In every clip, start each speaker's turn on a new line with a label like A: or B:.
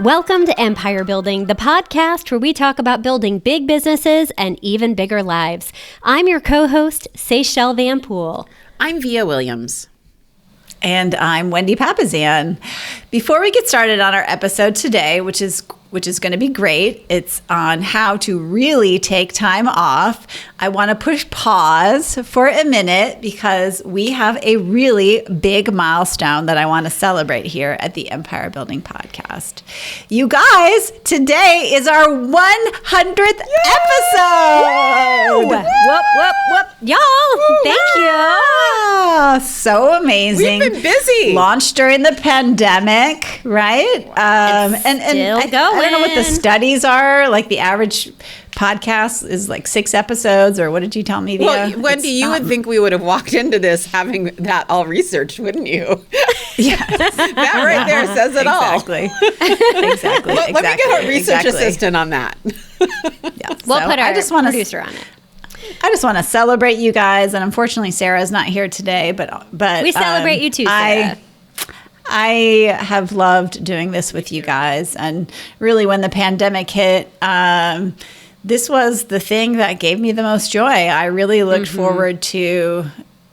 A: Welcome to Empire Building, the podcast where we talk about building big businesses and even bigger lives. I'm your co-host, Seychelle Van Poel.
B: I'm Via Williams.
C: And I'm Wendy Papazan. Before we get started on our episode today, which is going to be great, it's on how to really take time off. I want to push pause for a minute because we have a really big milestone that I want to celebrate here at the Empire Building Podcast. You guys, today is our 100th episode.
A: Whoop, whoop, whoop. Y'all, thank you.
C: So amazing.
B: We've been busy.
C: Launched during the pandemic, right?
A: Still
C: I don't know what the studies are. Like the average podcast is like 6 episodes, or what did you tell me?
B: Well, Wendy, you would think we would have walked into this having that all researched, wouldn't you?
C: Yeah,
B: that right there says it all.
C: Exactly.
B: Let me get a research assistant on that.
A: Yeah. We'll put our producer on it.
C: I just want to celebrate you guys, and unfortunately, Sarah's not here today. But
A: we celebrate you too, Sarah.
C: I have loved doing this with you guys, and really, when the pandemic hit, this was the thing that gave me the most joy. I really looked forward to,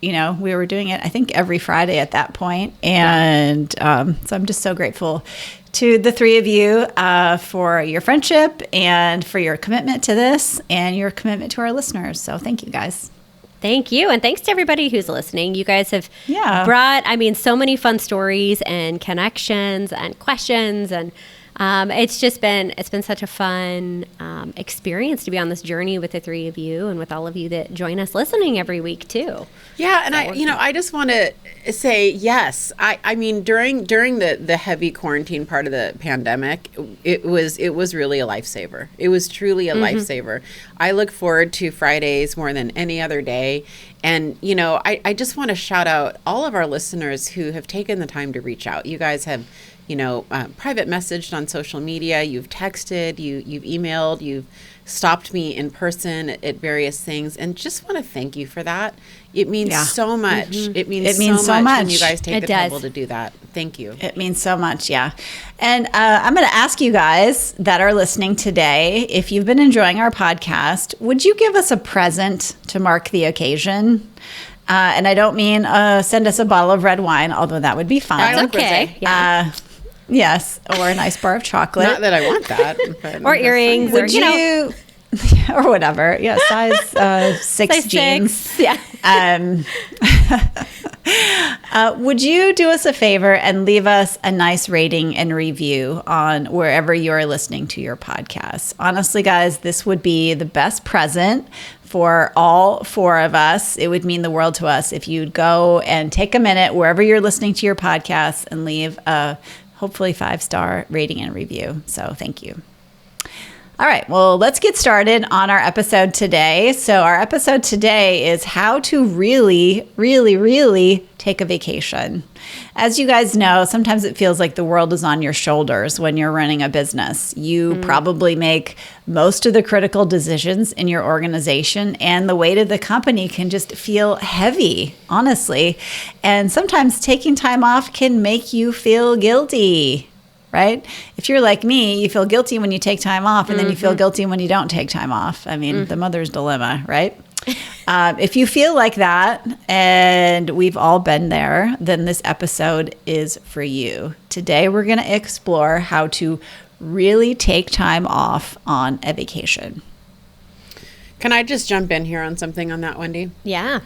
C: we were doing it, I think, every Friday at that point, and so I'm just so grateful to the three of you for your friendship and for your commitment to this and your commitment to our listeners. So thank you, guys.
A: Thank you. And thanks to everybody who's listening. You guys have brought, so many fun stories and connections and questions. And it's been such a fun experience to be on this journey with the three of you and with all of you that join us listening every week too.
B: Yeah. And I just want to say, yes, I mean, during the heavy quarantine part of the pandemic, it was really a lifesaver. It was truly a lifesaver. I look forward to Fridays more than any other day. And, I just want to shout out all of our listeners who have taken the time to reach out. You guys have private messaged on social media, you've texted, you've emailed, you've stopped me in person at various things, and just want to thank you for that. It means so much. It means so much when you guys take the trouble to do that. Thank you.
C: It means so much, yeah. And I'm going to ask you guys that are listening today, if you've been enjoying our podcast, would you give us a present to mark the occasion? And I don't mean send us a bottle of red wine, although that would be fine.
A: That's okay. Yeah.
C: Yes, or a nice bar of chocolate.
B: Not that I want that.
A: Or earrings.
C: Would you or whatever. Yeah, size 6
A: size
C: jeans.
A: 6. Yeah.
C: Would you do us a favor and leave us a nice rating and review on wherever you're listening to your podcast? Honestly, guys, this would be the best present for all 4 of us. It would mean the world to us if you'd go and take a minute wherever you're listening to your podcast and leave a hopefully 5-star rating and review. So thank you. All right, well, let's get started on our episode today. So our episode today is how to really, really, really take a vacation. As you guys know, sometimes it feels like the world is on your shoulders when you're running a business. You probably make most of the critical decisions in your organization, and the weight of the company can just feel heavy, honestly. And sometimes taking time off can make you feel guilty. Right? If you're like me, you feel guilty when you take time off, and then you feel guilty when you don't take time off. I mean, the mother's dilemma, right? If you feel like that, and we've all been there, then this episode is for you. Today, we're going to explore how to really take time off on a vacation.
B: Can I just jump in here on something on that, Wendy?
A: Yeah.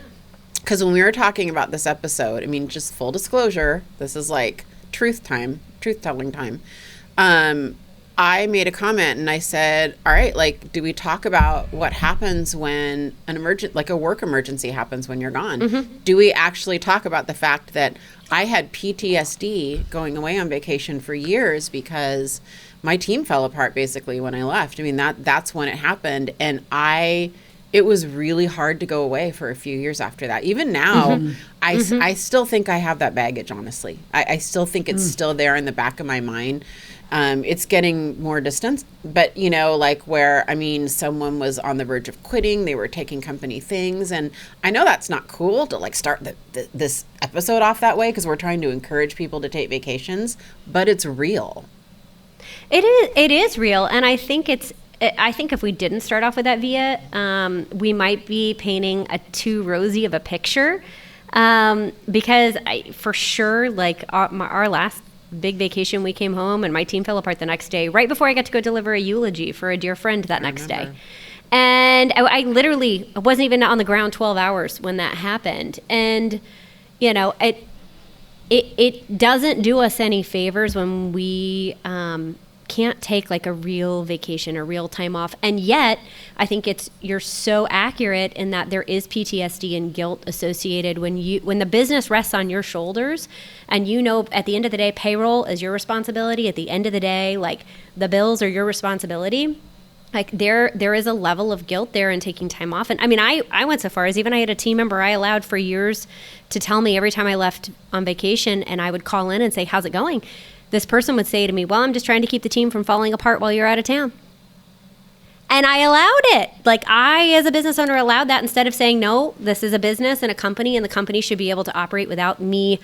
B: Because when we were talking about this episode, I mean, just full disclosure, this is like truth-telling time. I made a comment and I said, all right, like, do we talk about what happens when a work emergency happens when you're gone? Do we actually talk about the fact that I had PTSD going away on vacation for years because my team fell apart basically when I left? I mean, that's when it happened. And it was really hard to go away for a few years after that. Even now, I still think I have that baggage, honestly. I still think it's still there in the back of my mind. It's getting more distant, but someone was on the verge of quitting. They were taking company things. And I know that's not cool to like start this episode off that way because we're trying to encourage people to take vacations, but it's real.
A: It is real. And I think if we didn't start off with that via, we might be painting a too rosy of a picture. Because for sure, like our last big vacation, we came home and my team fell apart the next day, right before I got to go deliver a eulogy for a dear friend that next day. And I literally wasn't even on the ground 12 hours when that happened. And, you know, it doesn't do us any favors when we can't take like a real vacation or real time off. And yet I think you're so accurate in that there is PTSD and guilt associated when the business rests on your shoulders, and you know at the end of the day payroll is your responsibility. At the end of the day, like the bills are your responsibility. Like there is a level of guilt there in taking time off. And I mean, I went so far as even I had a team member I allowed for years to tell me every time I left on vacation and I would call in and say, how's it going? This person would say to me, well, I'm just trying to keep the team from falling apart while you're out of town. And I allowed it. Like I, as a business owner, allowed that instead of saying, no, this is a business and a company, and the company should be able to operate without me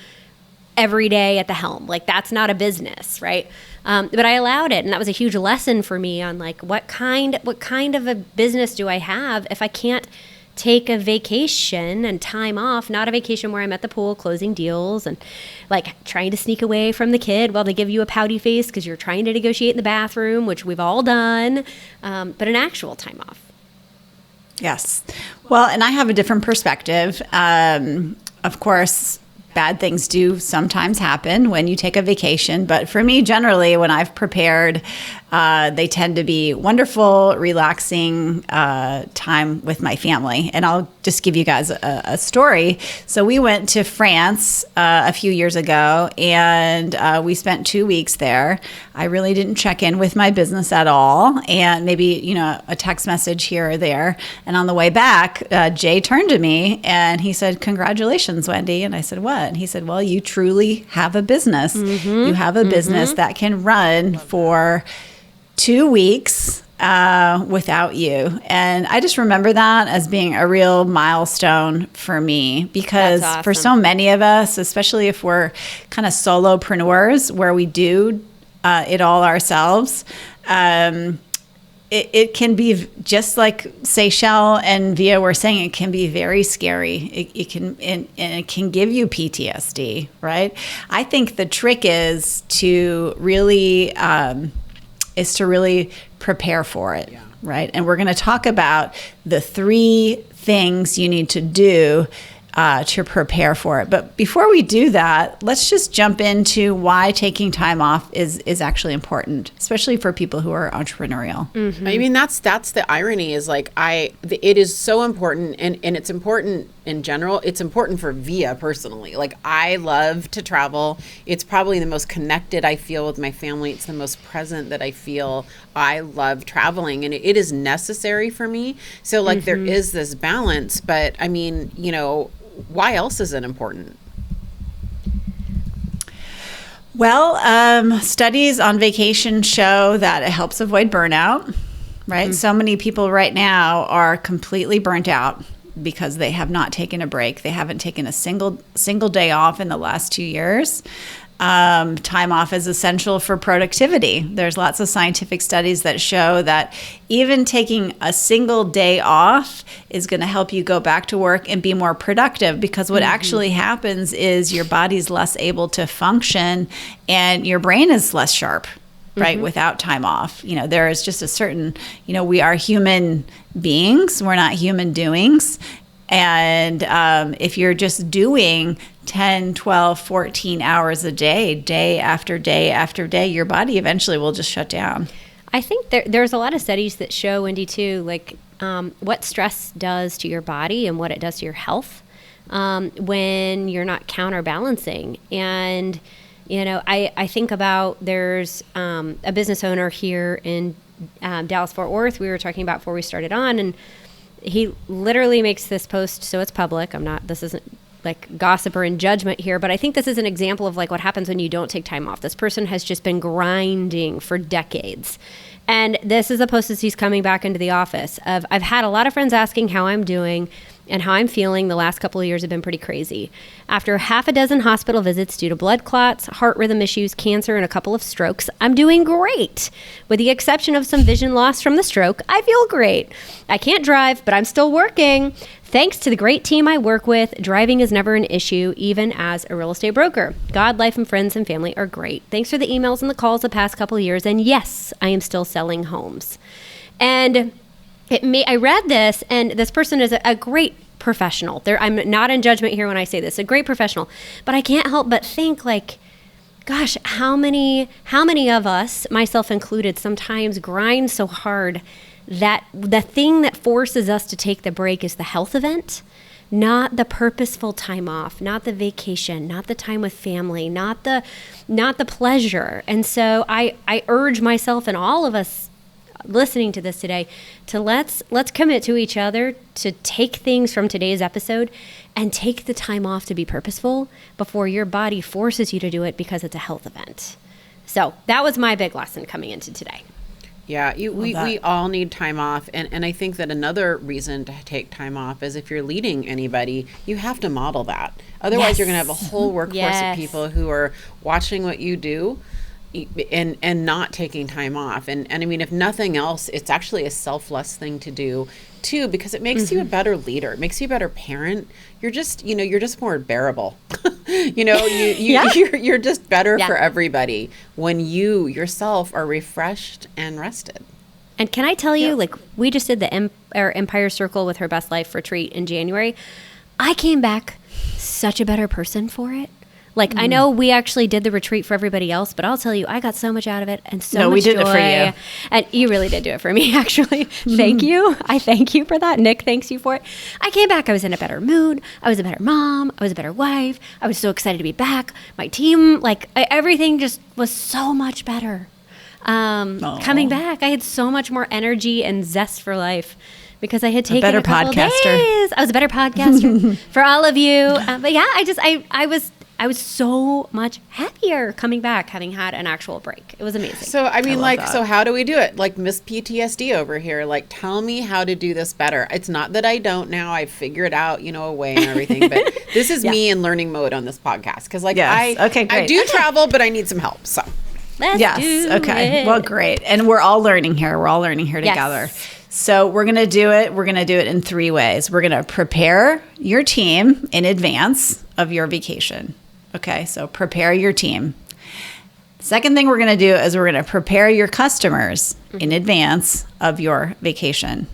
A: every day at the helm. Like that's not a business, right? But I allowed it. And that was a huge lesson for me on like, what kind of a business do I have if I can't take a vacation and time off, not a vacation where I'm at the pool closing deals and like trying to sneak away from the kid while they give you a pouty face because you're trying to negotiate in the bathroom, which we've all done, but an actual time off.
C: Yes. Well, and I have a different perspective. Of course, bad things do sometimes happen when you take a vacation. But for me, generally, when I've prepared, they tend to be wonderful, relaxing time with my family. And I'll just give you guys a story. So we went to France a few years ago, and we spent 2 weeks there. I really didn't check in with my business at all, and maybe, a text message here or there. And on the way back, Jay turned to me and he said, "Congratulations, Wendy." And I said, "What?" And he said, "Well, you truly have a business. Mm-hmm. You have a business that can run for 2 weeks without you." And I just remember that as being a real milestone for me, because awesome. For so many of us, especially if we're kind of solopreneurs where we do it all ourselves, it can be just like Seychelles and Via were saying, it can be very scary. It can give you PTSD, right? I think the trick is to really prepare for it, right? And we're going to talk about the 3 things you need to do to prepare for it. But before we do that, let's just jump into why taking time off is actually important, especially for people who are entrepreneurial.
B: Mm-hmm. I mean, that's the irony is like it is so important, and it's important in general. It's important for Via personally. Like I love to travel. It's probably the most connected I feel with my family. It's the most present that I feel. I love traveling, and it is necessary for me. So like there is this balance, but I mean, why else is it important?
C: Well, studies on vacation show that it helps avoid burnout, right? Mm-hmm. So many people right now are completely burnt out because they have not taken a break. They haven't taken a single day off in the last 2 years. Time off is essential for productivity. There's lots of scientific studies that show that even taking a single day off is going to help you go back to work and be more productive, because what actually happens is your body's less able to function and your brain is less sharp, right? Without time off. There is just a certain, we are human beings. We're not human doings. And if you're just doing 10, 12, 14 hours a day, day after day after day, your body eventually will just shut down.
A: I think there's a lot of studies that show, Wendy, too, like what stress does to your body and what it does to your health when you're not counterbalancing. And, I think about there's a business owner here in Dallas-Fort Worth we were talking about before we started on, and he literally makes this post, so it's public. This isn't like gossip or in judgment here, but I think this is an example of like what happens when you don't take time off. This person has just been grinding for decades. And this is a post as he's coming back into the office of, I've had a lot of friends asking how I'm doing. and how I'm feeling. The last couple of years have been pretty crazy. After half a dozen hospital visits due to blood clots, heart rhythm issues, cancer, and a couple of strokes, I'm doing great. With the exception of some vision loss from the stroke, I feel great. I can't drive, but I'm still working. Thanks to the great team I work with, driving is never an issue, even as a real estate broker. God, life, and friends and family are great. Thanks for the emails and the calls the past couple of years. And yes, I am still selling homes. And I read this, and this person is a great professional. I'm not in judgment here when I say this, a great professional. But I can't help but think, like, gosh, how many of us, myself included, sometimes grind so hard that the thing that forces us to take the break is the health event, not the purposeful time off, not the vacation, not the time with family, not the pleasure. And so I urge myself and all of us listening to this today to let's commit to each other to take things from today's episode and take the time off to be purposeful before your body forces you to do it because it's a health event. So that was my big lesson coming into today.
B: Yeah, we all need time off. And I think that another reason to take time off is if you're leading anybody, you have to model that. Otherwise, you're going to have a whole workforce of people who are watching what you do and not taking time off. And I mean, if nothing else, it's actually a selfless thing to do too, because it makes you a better leader. It makes you a better parent. You're just more bearable. You're just better for everybody when you yourself are refreshed and rested.
A: And can I tell you, like, we just did the Empire Circle with Her Best Life retreat in January. I came back such a better person for it. Like, I know we actually did the retreat for everybody else, but I'll tell you, I got so much out of it and so much joy.
C: No, we did it for you.
A: And you really did do it for me, actually. Thank you. I thank you for that. Nick, thanks you for it. I came back. I was in a better mood. I was a better mom. I was a better wife. I was so excited to be back. My team, everything just was so much better. Coming back, I had so much more energy and zest for life because I had taken a couple of days. I was a better podcaster for all of you. But yeah, I was so much happier coming back, having had an actual break. It was amazing.
B: So, I mean, so how do we do it? Like Miss PTSD over here, like, tell me how to do this better. It's not that I don't now. I figured out, a way and everything, but this is me in learning mode on this podcast. Cause I do travel, but I need some help. So
A: let's do it.
C: Well, great. And we're all learning here. We're all learning here together. So we're going to do it. We're going to do it in 3 ways. We're going to prepare your team in advance of your vacation. Okay, so prepare your team. Second thing we're going to do is we're going to prepare your customers in advance of your vacation.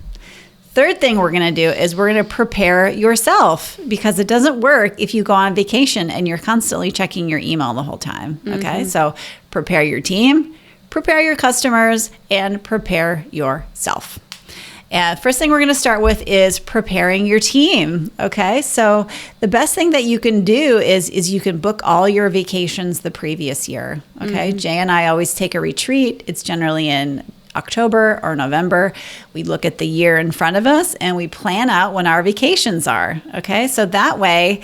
C: Third thing we're going to do is we're going to prepare yourself, because it doesn't work if you go on vacation and you're constantly checking your email the whole time. Okay, so prepare your team, prepare your customers, and prepare yourself. First thing we're going to start with is preparing your team. Okay, so the best thing that you can do is you can book all your vacations the previous year. Okay, Jay and I always take a retreat. It's generally in October or November. We look at the year in front of us and we plan out when our vacations are. Okay, so that way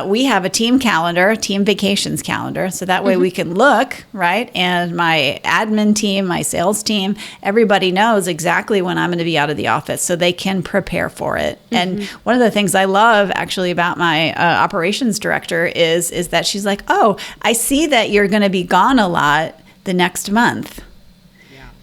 C: we have a team vacations calendar. So that way we can look, right? And my admin team, my sales team, everybody knows exactly when I'm going to be out of the office so they can prepare for it. And one of the things I love actually about my operations director is that she's like, oh, I see that you're going to be gone a lot the next month.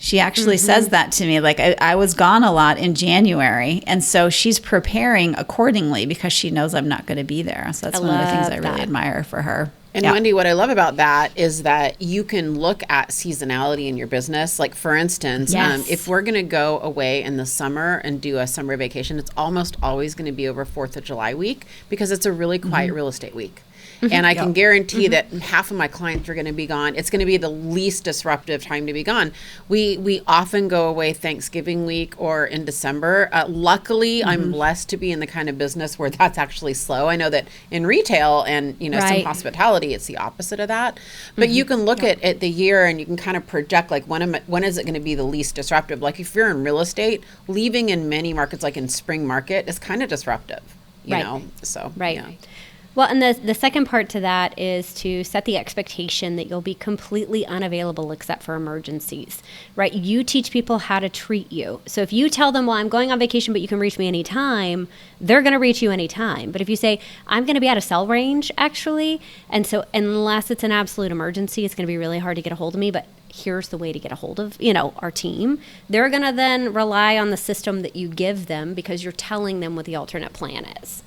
C: She actually says that to me, like I was gone a lot in January. And so she's preparing accordingly because she knows I'm not going to be there. So that's one of the things I really admire for her.
B: And Wendy, what I love about that is that you can look at seasonality in your business. Like, for instance, if we're going to go away in the summer and do a summer vacation, it's almost always going to be over 4th of July week because it's a really quiet real estate week. And I can guarantee that half of my clients are going to be gone. It's going to be the least disruptive time to be gone. We often go away Thanksgiving week or in December. Luckily, I'm blessed to be in the kind of business where that's actually slow. I know that in retail and some hospitality, it's the opposite of that. But you can look at the year and you can kind of project, like, when is it going to be the least disruptive? Like, if you're in real estate, leaving in many markets, like in spring market, is kind of disruptive, you know? So,
A: Right. Well, and the second part to that is to set the expectation that you'll be completely unavailable except for emergencies, right? You teach people how to treat you. So if you tell them, well, I'm going on vacation, but you can reach me anytime, they're going to reach you anytime. But if you say, I'm going to be out of cell range, actually, and so unless it's an absolute emergency, it's going to be really hard to get a hold of me, but here's the way to get a hold of, our team. They're going to then rely on the system that you give them because you're telling them what the alternate plan is.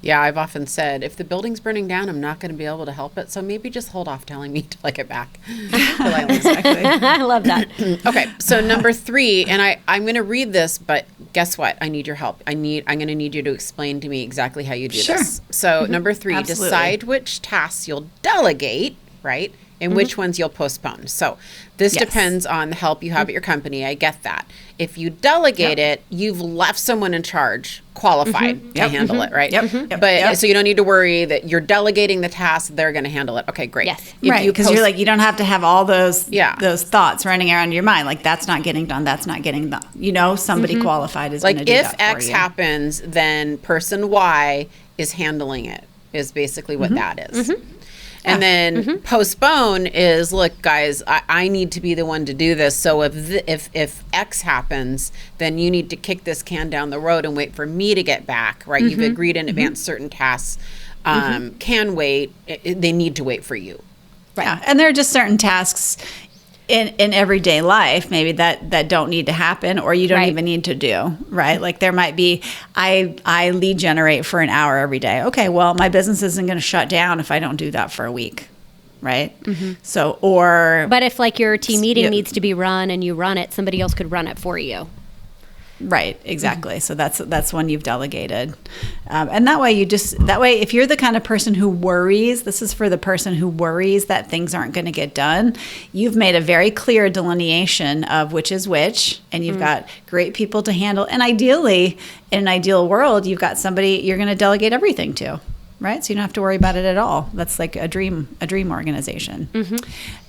B: Yeah, I've often said, if the building's burning down, I'm not going to be able to help it. So maybe just hold off telling me till I get back.
A: I love that.
B: Okay, so number 3, and I'm going to read this, but guess what? I need your help. I'm going to need you to explain to me exactly how you do this. So number 3,
C: Absolutely.
B: Decide which tasks you'll delegate, right? And which ones you'll postpone. So this depends on the help you have at your company. I get that. If you delegate it, you've left someone in charge, qualified to handle it, right? But so you don't need to worry that you're delegating the task, they're going to handle it. Okay, great.
A: Yes.
C: Right, because you're like, you don't have to have all those thoughts running around your mind. Like, that's not getting done, that's not getting done. Somebody qualified is going to do that for you.
B: Like, if X happens, then person Y is handling it, is basically what that is. And then postpone is, look, guys, I need to be the one to do this. So if X happens, then you need to kick this can down the road and wait for me to get back, right? You've agreed in advance certain tasks can wait. They need to wait for you.
C: Right. Yeah. And there are just certain tasks in everyday life, maybe that don't need to happen, or you don't even need to do, right? Like, there might be, I lead generate for an hour every day. Okay, well, my business isn't going to shut down if I don't do that for a week, right? So, but
A: if like your team meeting needs to be run and you run it, somebody else could run it for you.
C: Right, exactly. So that's when you've delegated. And that way if you're the kind of person who worries, this is for the person who worries that things aren't going to get done, you've made a very clear delineation of which is which, and you've got great people to handle. And ideally, in an ideal world, you've got somebody you're going to delegate everything to. Right? So you don't have to worry about it at all. That's like a dream organization.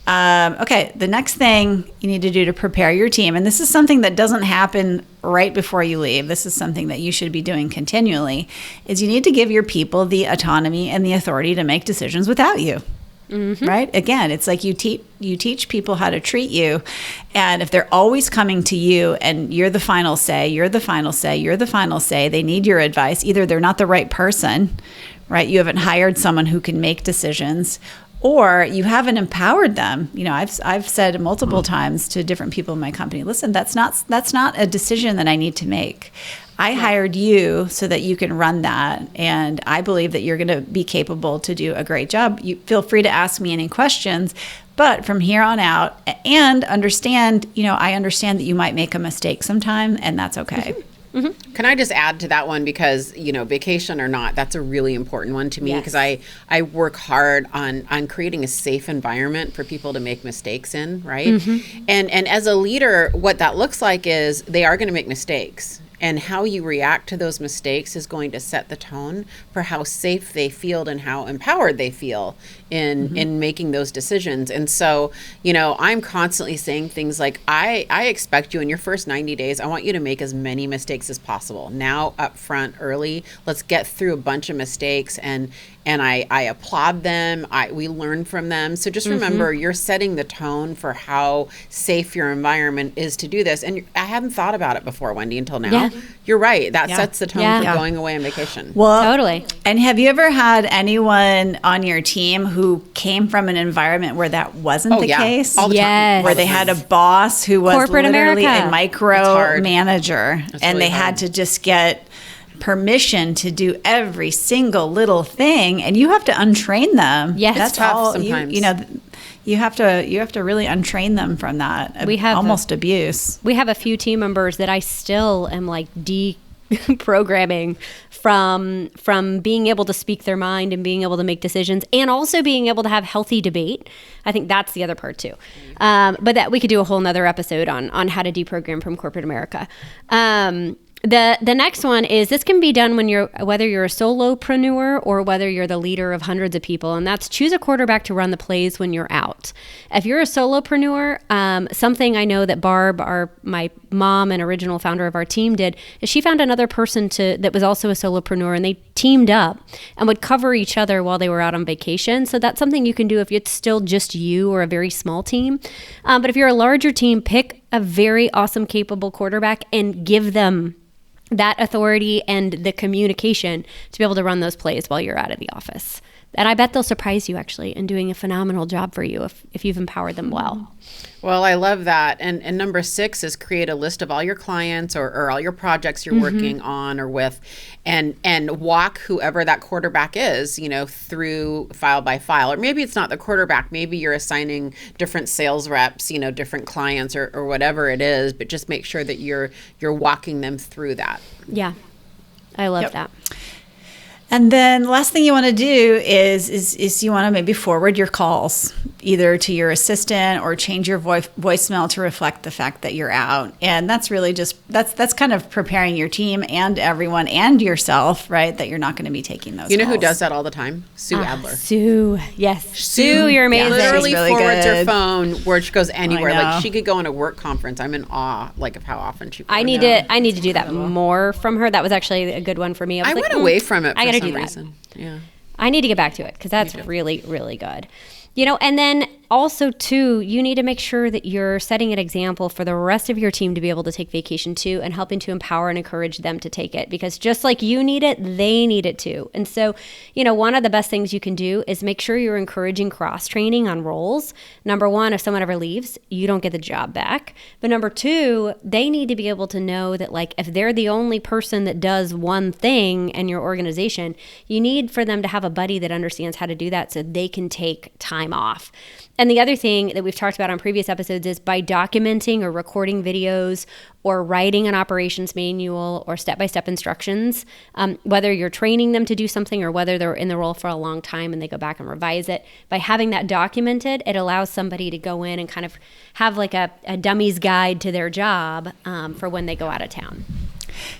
C: Okay, the next thing you need to do to prepare your team, and this is something that doesn't happen right before you leave, this is something that you should be doing continually, is you need to give your people the autonomy and the authority to make decisions without you. Right? Again, it's like you teach people how to treat you, and if they're always coming to you and you're the final say, they need your advice. Either they're not the right person, right? You haven't hired someone who can make decisions, or you haven't empowered them. I've said multiple times to different people in my company, listen, that's not a decision that I need to make. I hired you so that you can run that, and I believe that you're going to be capable to do a great job. You feel free to ask me any questions, but from here on out, and understand, I understand that you might make a mistake sometime, and that's okay.
B: Can I just add to that one, because vacation or not, that's a really important one to me, because I work hard on creating a safe environment for people to make mistakes in, right? And as a leader, what that looks like is they are going to make mistakes. And how you react to those mistakes is going to set the tone for how safe they feel and how empowered they feel in making those decisions. And so, I'm constantly saying things like, I expect you in your first 90 days, I want you to make as many mistakes as possible. Now, up front, early, let's get through a bunch of mistakes, and I applaud them. We learn from them. So just remember, you're setting the tone for how safe your environment is to do this. And I hadn't thought about it before, Wendy, until now. Yeah. You're right. That sets the tone for going away on vacation.
C: Well,
A: totally.
C: And have you ever had anyone on your team who came from an environment where that wasn't the case?
B: All the time.
C: Where they had a boss who was
A: Corporate
C: literally
A: America.
C: a micro manager, and they had to just get permission to do every single little thing, and you have to untrain them.
A: Yes,
C: that's
B: tough
C: all.
B: Sometimes.
C: You have to really untrain them from that.
A: We have
C: almost abuse.
A: We have a few team members that I still am like deprogramming from being able to speak their mind and being able to make decisions, and also being able to have healthy debate. I think that's the other part too. But that we could do a whole nother episode on how to deprogram from corporate America. The next one is, this can be done whether you're a solopreneur or whether you're the leader of hundreds of people, and that's choose a quarterback to run the plays when you're out. If you're a solopreneur, something I know that Barb, my mom and original founder of our team, did is she found another person that was also a solopreneur, and they teamed up and would cover each other while they were out on vacation. So that's something you can do if it's still just you or a very small team. But if you're a larger team, pick a very awesome, capable quarterback and give them that authority and the communication to be able to run those plays while you're out of the office. And I bet they'll surprise you, actually, in doing a phenomenal job for you if you've empowered them well.
B: Well, I love that. And number 6 is create a list of all your clients or all your projects you're working on or with, and walk whoever that quarterback is, through file by file. Or maybe it's not the quarterback. Maybe you're assigning different sales reps, different clients or whatever it is, but just make sure that you're walking them through that.
A: Yeah, I love that.
C: And then last thing you want to do is you want to maybe forward your calls either to your assistant or change your voicemail to reflect the fact that you're out. And that's really just, that's kind of preparing your team and everyone and yourself, right, that you're not going to be taking those
B: You know
C: calls.
B: who does that all the time? Sue Adler.
A: Sue, yes. Sue, you're amazing.
B: Literally
C: really
B: forwards
C: good.
B: her phone where she goes anywhere.
C: I know.
B: Like she could go on a work conference. I'm in awe of how often she
A: I need to do that more from her. That was actually a good one for me.
B: I went away from it for
A: I gotta
B: some
A: do that.
B: reason. Yeah.
A: I need to get back to it because that's really, really good. And then also, too, you need to make sure that you're setting an example for the rest of your team to be able to take vacation too, and helping to empower and encourage them to take it, because just like you need it, they need it too. And so, one of the best things you can do is make sure you're encouraging cross-training on roles. Number one, if someone ever leaves, you don't get the job back. But number two, they need to be able to know that, like, if they're the only person that does one thing in your organization, you need for them to have a buddy that understands how to do that so they can take time off. And the other thing that we've talked about on previous episodes is by documenting or recording videos or writing an operations manual or step-by-step instructions, whether you're training them to do something or whether they're in the role for a long time and they go back and revise it. By having that documented, it allows somebody to go in and kind of have like a dummy's guide to their job for when they go out of town.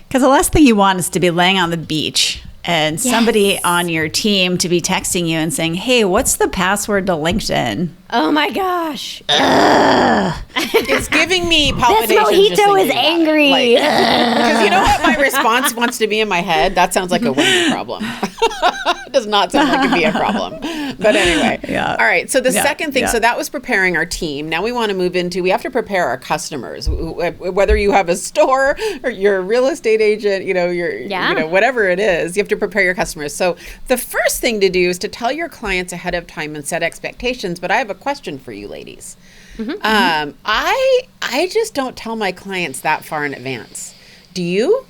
C: Because the last thing you want is to be laying on the beach and somebody on your team to be texting you and saying, hey, what's the password to LinkedIn?
A: Oh my gosh.
B: It's giving me palpitations.
A: This mojito is angry.
B: Because you know what my response wants to be in my head? That sounds like a Wendy problem. It does not sound like it'd be a problem. But anyway.
C: Yeah.
B: All right. So the second thing, so that was preparing our team. Now we want to move into, we have to prepare our customers. Whether you have a store or you're a real estate agent, whatever it is, you have to prepare your customers. So the first thing to do is to tell your clients ahead of time and set expectations. But I have a question for you ladies. I just don't tell my clients that far in advance. Do you?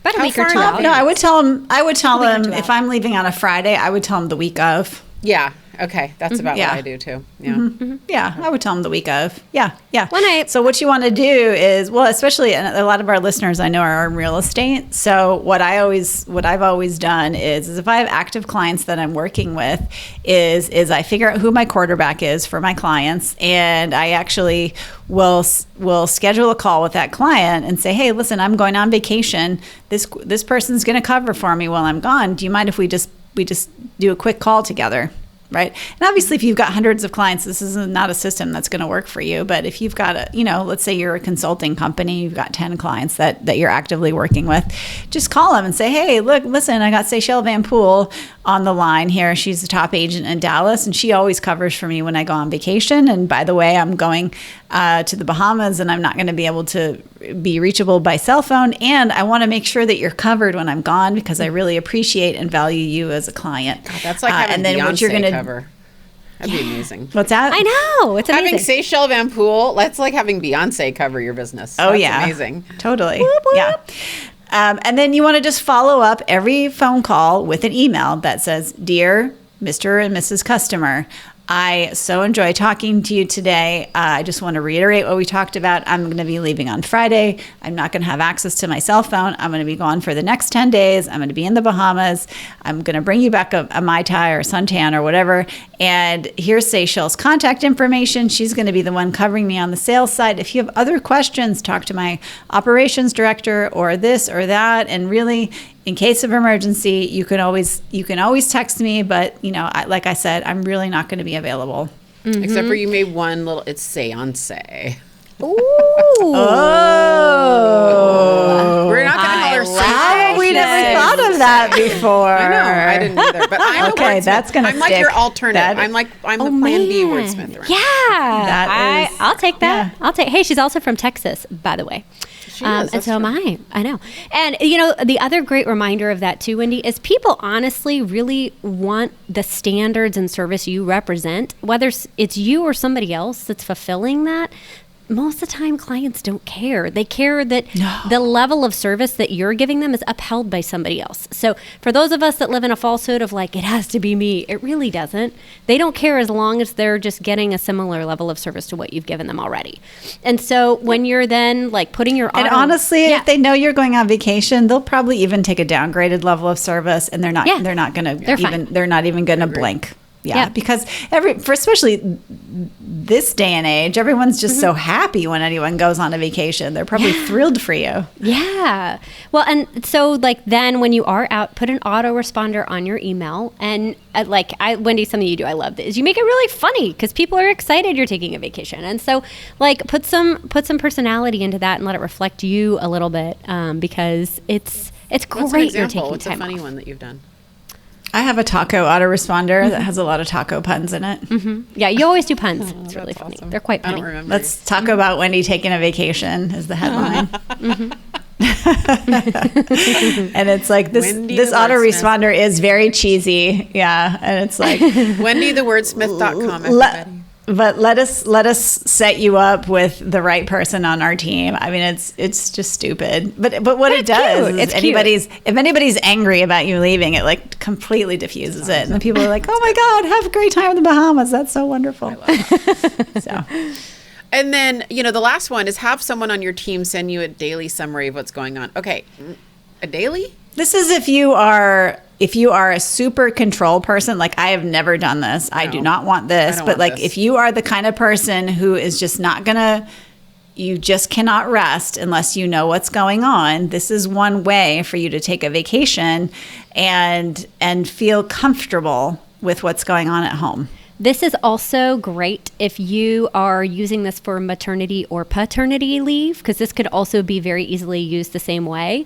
A: About a week or two out.
C: No, I would tell them if I'm leaving on a Friday, I would tell them the week of.
B: Yeah. Okay. That's about what I do too. Yeah.
C: Yeah. I would tell them the week of. Yeah.
A: So
C: what you want to do is, especially, and a lot of our listeners I know are in real estate. So what I've always done is if I have active clients that I'm working with is I figure out who my quarterback is for my clients. And I actually will schedule a call with that client and say, hey, listen, I'm going on vacation. This person's going to cover for me while I'm gone. Do you mind if we just do a quick call together? Right. And obviously, if you've got hundreds of clients, this is not a system that's going to work for you. But if you've got let's say you're a consulting company, you've got 10 clients that you're actively working with, just call them and say, hey, listen, I got Seychelle Van Poel on the line here. She's the top agent in Dallas, and she always covers for me when I go on vacation. And by the way, I'm going to the Bahamas, and I'm not going to be able to be reachable by cell phone. And I want to make sure that you're covered when I'm gone because I really appreciate and value you as a client.
B: God, that's like having and then Beyonce what you're gonna cover. That'd be amazing.
C: What's that?
A: I know. It's amazing.
B: Having Seychelle Van Poel, that's like having Beyonce cover your business.
C: Oh,
B: that's amazing.
C: Totally. Whoop, whoop. Yeah. And then you want to just follow up every phone call with an email that says, Dear Mr. and Mrs. Customer, I so enjoy talking to you today. I just want to reiterate what we talked about. I'm going to be leaving on Friday. I'm not going to have access to my cell phone. I'm going to be gone for the next 10 days. I'm going to be in the Bahamas. I'm going to bring you back a Mai Tai or suntan or whatever. And here's Seychelles' contact information. She's going to be the one covering me on the sales side. If you have other questions, talk to my operations director or this or that. And really, in case of emergency, you can always text me. But, like I said, I'm really not going to be available.
B: Mm-hmm. Except for you made one little, it's seance.
A: Ooh.
C: Oh.
B: We're not going to call her
C: How we never thought of that before.
B: I know. I didn't either. But I'm
C: okay, that's going to
B: I'm like your alternate. I'm the plan B wordsmith. Right?
A: Yeah. I'll take that. Yeah. Hey, she's also from Texas, by the way. And so am I. I know. And, the other great reminder of that too, Wendy, is people honestly really want the standards and service you represent, whether it's you or somebody else that's fulfilling that. Most of the time, clients don't care. They care that the level of service that you're giving them is upheld by somebody else. So for those of us that live in a falsehood of it has to be me, it really doesn't. They don't care as long as they're just getting a similar level of service to what you've given them already. And so when you're then putting your
C: and honestly, if they know you're going on vacation, they'll probably even take a downgraded level of service, and they're not going to they're not even going to blink. Yeah, because for especially this day and age, everyone's just so happy when anyone goes on a vacation. They're probably thrilled for you.
A: Yeah. Well, and so then when you are out, put an autoresponder on your email. And Wendy, something you do I love is you make it really funny because people are excited you're taking a vacation. And so put some personality into that and let it reflect you a little bit because it's great you're taking time off.
B: What's a funny one that you've done?
C: I have a taco autoresponder that has a lot of taco puns in it.
A: Mm-hmm. Yeah, you always do puns. It's really funny. Awesome. They're quite funny.
B: I don't remember.
C: Let's talk about Wendy taking a vacation is the headline. And it's this autoresponder is very cheesy. Yeah, and it's
B: WendyTheWordsmith.com, everybody.
C: But let us set you up with the right person on our team. I mean, it's just stupid. But what it does is if anybody's angry about you leaving, it completely diffuses it. And the people are like, "Oh my God, have a great time in the Bahamas. That's so wonderful." I love it. So.
B: And then, the last one is have someone on your team send you a daily summary of what's going on. Okay, a daily?
C: This is if you are a super control person. I have never done this. No, I do not want this. But if you are the kind of person who is just not gonna, you just cannot rest unless you know what's going on. This is one way for you to take a vacation and feel comfortable with what's going on at home.
A: This is also great if you are using this for maternity or paternity leave, because this could also be very easily used the same way.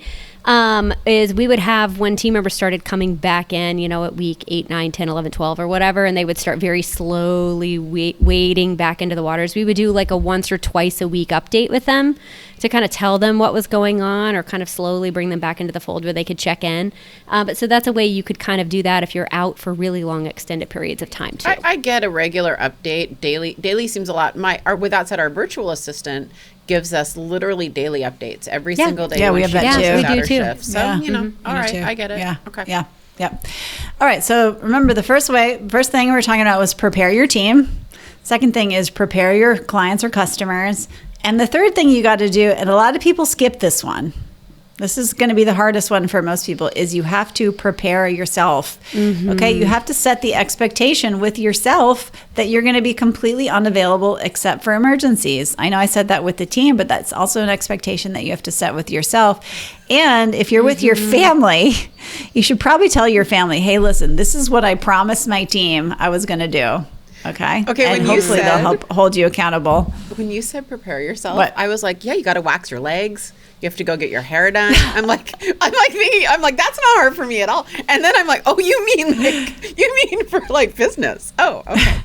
A: Is we would have when team members started coming back in, at week 8, 9, 10, 11, 12 or whatever, and they would start very slowly wading back into the waters. We would do a once or twice a week update with them to kind of tell them what was going on or kind of slowly bring them back into the fold where they could check in. But so that's a way you could kind of do that if you're out for really long extended periods of time too.
B: I get a regular update daily. Daily seems a lot. With that said, our virtual assistant gives us literally daily updates every single day.
C: Yeah, we have that too.
A: We do too.
B: Shift. So, all right, I get it.
C: Yeah.
B: Okay.
C: Yeah. Yep. All right. So remember the first thing we were talking about was prepare your team. Second thing is prepare your clients or customers. And the third thing you got to do, and a lot of people skip this one. This is going to be the hardest one for most people, is you have to prepare yourself. Mm-hmm. Okay. You have to set the expectation with yourself that you're going to be completely unavailable except for emergencies. I know I said that with the team, but that's also an expectation that you have to set with yourself. And if you're with your family, you should probably tell your family, hey, listen, this is what I promised my team I was going to do. Okay.
B: And
C: hopefully they'll help hold you accountable.
B: When you said prepare yourself, I was like, yeah, you got to wax your legs. You have to go get your hair done. I'm like thinking, that's not hard for me at all. And then I'm like, oh, you mean for business? Oh, okay.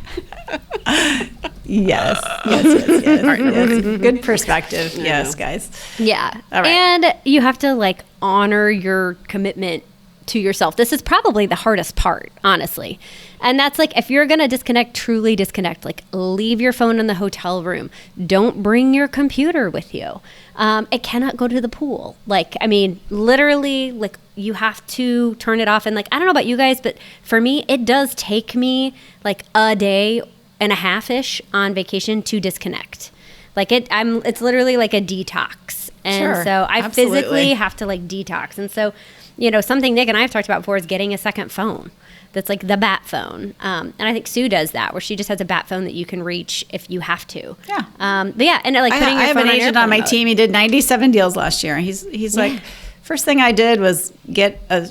C: Yes. All right, yes. Good perspective. Yes, guys.
A: Yeah.
C: All right.
A: And you have to honor your commitment to yourself. This is probably the hardest part, honestly. And that's if you're going to disconnect, truly disconnect, leave your phone in the hotel room. Don't bring your computer with you. It cannot go to the pool. Literally, you have to turn it off. And I don't know about you guys, but for me, it does take me a day and a half-ish on vacation to disconnect. It's literally a detox. And so I physically have to detox. And so, something Nick and I have talked about before is getting a second phone. that's like the bat phone. And I think Sue does that, where she just has a bat phone that you can reach if you have to.
C: Yeah.
A: But yeah, and like putting your
C: I have
A: phone
C: an agent on my
A: mode.
C: team. He did 97 deals last year. He's like, first thing I did was get a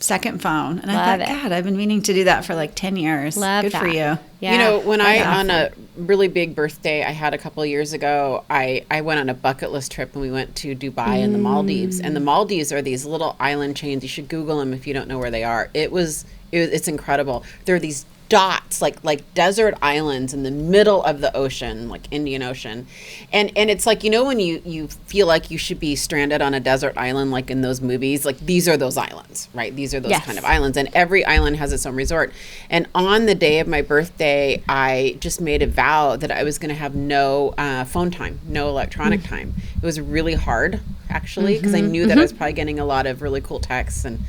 C: second phone. And I thought, God, I've been meaning to do that for like 10 years. Good for you.
A: Yeah.
B: You know, when on a really big birthday I had a couple of years ago, I went on a bucket list trip and we went to Dubai and the Maldives. And the Maldives are these little island chains. You should Google them if you don't know where they are. It's incredible. There are these dots, like desert islands in the middle of the ocean, like Indian Ocean. And it's like, you know, when you feel like you should be stranded on a desert island, like in those movies, like these are those islands, right? These are those kind of islands. And every island has its own resort. And on the day of my birthday, I just made a vow that I was going to have no phone time, no electronic time. It was really hard, actually, because I knew that I was probably getting a lot of really cool texts and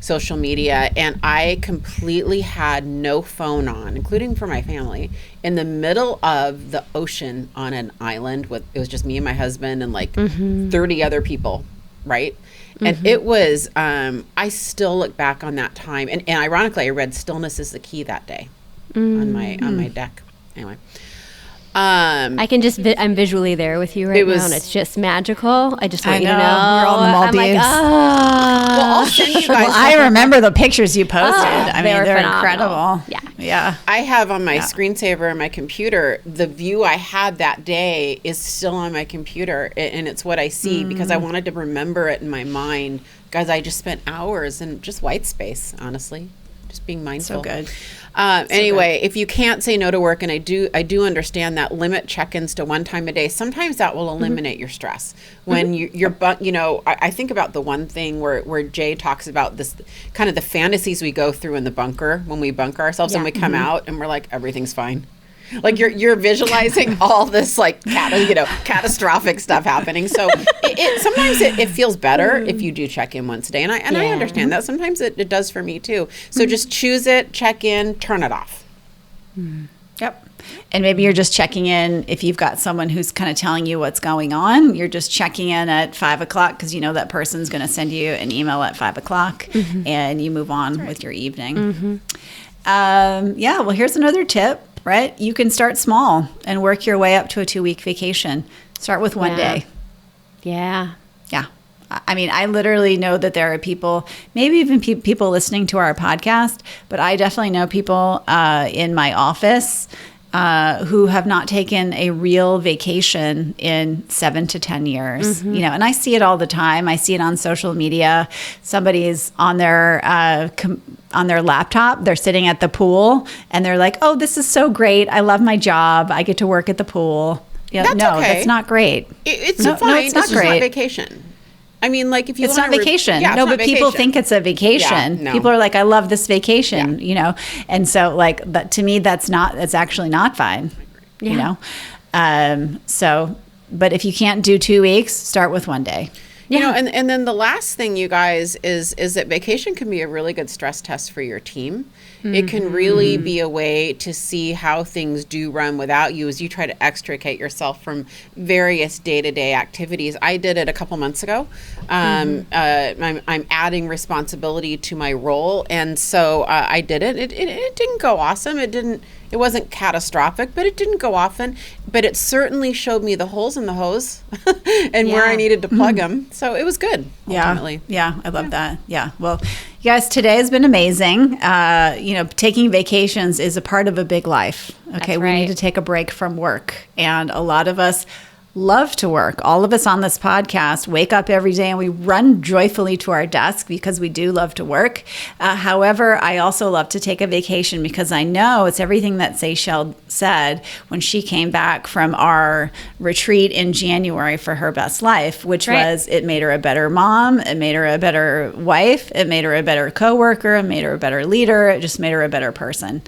B: social media, and I completely had no phone on, including for my family, in the middle of the ocean on an island with, it was just me and my husband and like 30 other people, right? And it was, I still look back on that time, and ironically, I read Stillness is the Key that day on my deck. Anyway.
A: I can just, I'm visually there with you right now, and it's just magical. I just want you to know.
C: We're all in the Maldives.
A: I'm like,
B: well, I'll send you guys.
C: I remember the pictures you posted. I mean, they're
A: phenomenal.
C: incredible. Yeah.
B: I have on my screensaver on my computer, the view I had that day is still on my computer, and it's what I see because I wanted to remember it in my mind, because I just spent hours in just white space, honestly. Just being mindful.
C: So good.
B: Anyway, if you can't say no to work, and I do understand that, limit check-ins to one time a day. Sometimes that will eliminate your stress. When you're, you know, I think about the one thing where Jay talks about this kind of the fantasies we go through in the bunker when we bunker ourselves and we come out and we're like, everything's fine. Like you're visualizing all this like catastrophic stuff happening. So sometimes it feels better if you do check in once a day, and I understand that. Sometimes it does for me too. So just choose it, check in, turn it off.
C: Yep. And maybe you're just checking in if you've got someone who's kind of telling you what's going on. You're just checking in at 5 o'clock because you know that person's going to send you an email at 5 o'clock, and you move on with your evening. Well, here's another tip. Right? You can start small and work your way up to a 2-week vacation. Start with one day.
A: Yeah.
C: Yeah. I mean, I literally know that there are people, maybe even people listening to our podcast, but I definitely know people in my office who have not taken a real vacation in 7 to 10 years. You know, and I see it all the time. I see it on social media. Somebody's on their laptop, they're sitting at the pool, and they're like, "Oh, this is so great! I love my job. I get to work at the pool." Yeah, that's not great.
B: It's
C: fine.
B: No,
C: it's not
B: great.
C: great.
B: Not vacation. I mean, like if you
C: it's not vacation. No, but people think it's a vacation.
B: Yeah, no.
C: People are like, "I love this vacation," you know, and so like that to me, that's actually not fine. You know, but if you can't do 2 weeks, start with one day.
B: You know, and then the last thing, you guys, is that vacation can be a really good stress test for your team. It can really be a way to see how things do run without you as you try to extricate yourself from various day-to-day activities. I did it a couple months ago. I'm adding responsibility to my role, and so I did it. It didn't go awesome. It wasn't catastrophic, but it didn't go often. But it certainly showed me the holes in the hose and where I needed to plug them. So it was good, ultimately.
C: Yeah, I love that. Yeah. Well, you guys, today has been amazing. You know, taking vacations is a part of a big life. Okay, we need to take a break from work. And a lot of us love to work. All of us on this podcast wake up every day and we run joyfully to our desk because we do love to work. However, I also love to take a vacation because I know it's everything that Seychelle said when she came back from our retreat in January for her best life, which was it made her a better mom, it made her a better wife, it made her a better coworker, it made her a better leader, it just made her a better person.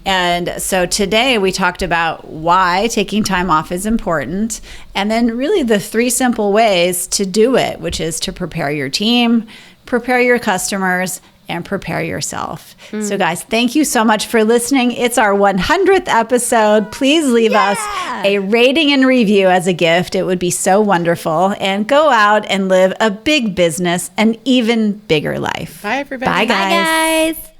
C: And so today we talked about why taking time off is important. And then really the 3 simple ways to do it, which is to prepare your team, prepare your customers, and prepare yourself. So guys, thank you so much for listening. It's our 100th episode. Please leave us a rating and review as a gift. It would be so wonderful. And go out and live a big business, an even bigger life.
B: Bye, everybody.
C: Bye, guys.
A: Bye, guys.